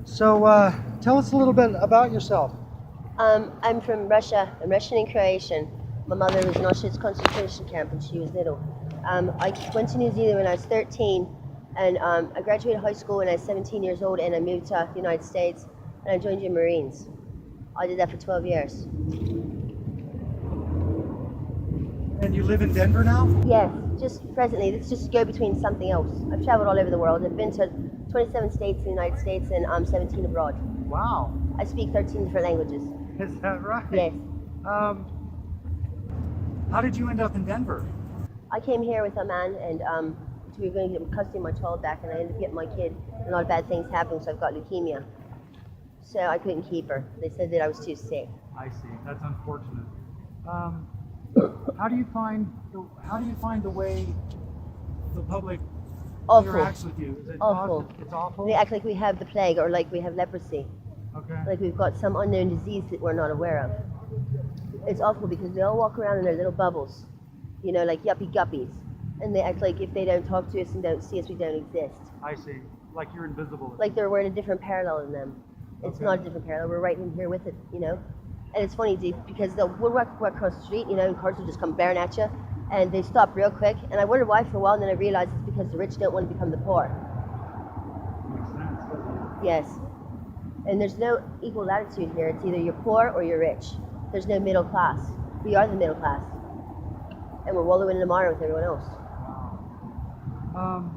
So tell us a little bit about yourself. I'm from Russia. I'm Russian and Croatian. My mother was in Auschwitz concentration camp when she was little. I went to New Zealand when I was 13, and I graduated high school when I was 17 years old, and I moved to the United States, and I joined the Marines. I did that for 12 years. And you live in Denver now? Yes, just presently. Let's just go between something else. I've traveled all over the world. I've been to 27 states in the United States and 17 abroad. Wow. I speak 13 different languages. Is that right? Yes. How did you end up in Denver? I came here with a man, and we were going to get custody of my child back, and I ended up getting my kid, and a lot of bad things happened, so I've got leukemia. So I couldn't keep her. They said that I was too sick. I see. That's unfortunate. How do you find the way the public Awful. interacts with you? Is it Awful. It's awful. They act like we have the plague, or like we have leprosy. Okay. Like we've got some unknown disease that we're not aware of. It's awful because they all walk around in their little bubbles, you know, like yuppie guppies. And they act like if they don't talk to us and don't see us, we don't exist. I see. Like you're invisible. Like we're in a different parallel than them. It's Okay. not a different parallel. We're right in here with it, you know. And it's funny, because we'll walk across the street, you know, and cars will just come bearing at you, and they stop real quick. And I wondered why for a while, and then I realized it's because the rich don't want to become the poor. Makes sense, doesn't it? Yes. And there's no equal latitude here. It's either you're poor or you're rich. There's no middle class. We are the middle class. And we're wallowing in the mire with everyone else. Wow.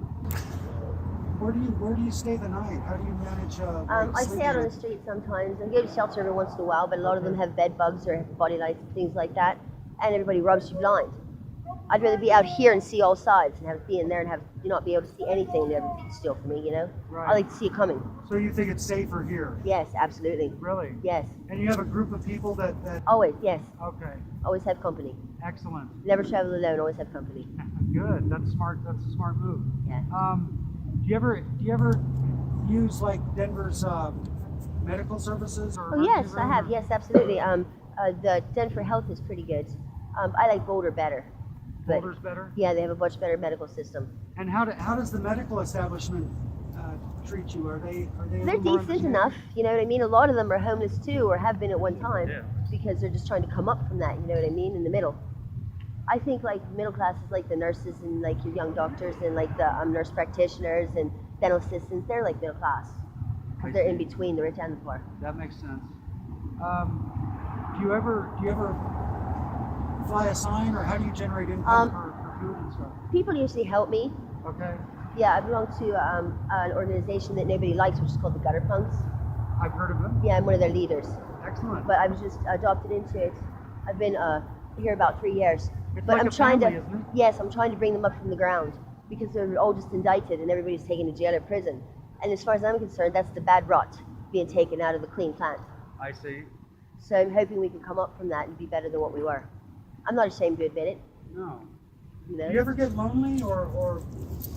Where do you stay the night? How do you manage? I stay out on the street sometimes. I go to shelter every once in a while, but a lot of them have bed bugs or body lights and things like that. And everybody rubs you blind. I'd rather be out here and see all sides and have be in there and have not be able to see anything that ever steal from me, you know? Right. I like to see it coming. So you think it's safer here? Yes, absolutely. Really? Yes. And you have a group of people that Always, yes. Okay. Always have company. Excellent. Never travel alone, always have company. Good. That's smart. That's a smart move. Yeah. Do you ever use like Denver's medical services? Or Oh yes, emergency I room, have. or- Yes, absolutely. The Denver Health is pretty good. I like Boulder better. But Boulder's better. yeah, they have a much better medical system. And how does the medical establishment treat you? Are they? A They're little more decent understanding? enough, you know what I mean? A lot of them are homeless too, or have been at one time, Yeah. because they're just trying to come up from that, you know what I mean, in the middle. I think like middle class is like the nurses and like your young doctors and like the nurse practitioners and dental assistants. They're like middle class. I Because they're in see. between the rich and the poor. That makes sense. Do you ever fly a sign, or how do you generate income for food and stuff? People usually help me. Okay. Yeah, I belong to an organization that nobody likes, which is called the Gutter Punks. I've heard of them. Yeah, I'm one of their leaders. Excellent. But I was just adopted into it. I've been here about 3 years. It's But like I'm a trying family, to, isn't it? yes, I'm trying to bring them up from the ground, because they're all just indicted and everybody's taken to jail or prison. And as far as I'm concerned, that's the bad rot being taken out of the clean plant. I see. So I'm hoping we can come up from that and be better than what we were. I'm not ashamed to admit it. No. You know? Do you ever get lonely, or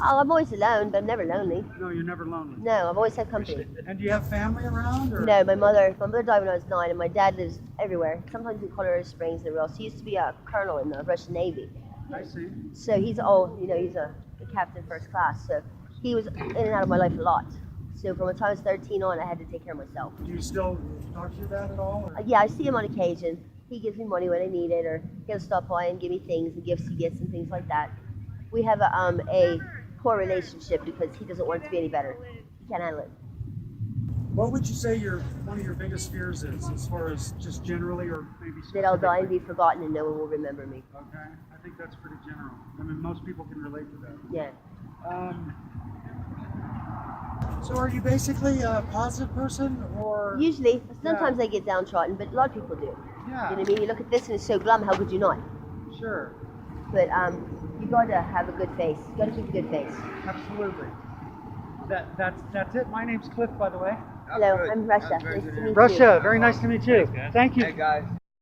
Oh, I'm always alone, but I'm never lonely. no? You're never lonely. No, I've always had company. And do you have family around, or? No, my mother died when I was 9, and my dad lives everywhere. Sometimes in Colorado Springs and everywhere else. He used to be a colonel in the Russian Navy. I see. So he's he's a captain first class. So he was in and out of my life a lot. So from the time I was 13 on, I had to take care of myself. Do you still talk to your dad at all? Or? Yeah, I see him on occasion. He gives me money when I need it, or he'll stop by and give me things and gifts he gets and things like that. We have a poor relationship because he doesn't want it to be any better. He can't handle it. What would you say one of your biggest fears is, as far as just generally, or maybe That I'll die and specifically? be forgotten and no one will remember me. Okay, I think that's pretty general. I mean, most people can relate to that. Yeah. So are you basically a positive person, or? Usually, sometimes I get downtrodden, but a lot of people do. Yeah. You know what I mean? You look at this and it's so glum, how could you not? Sure. But you gotta have a good face. You gotta keep a good face. Absolutely. That's it. My name's Cliff, by the way. Hello, I'm Russia. Nice to meet you. Russia, very nice to meet you. Thank you. Hey guys.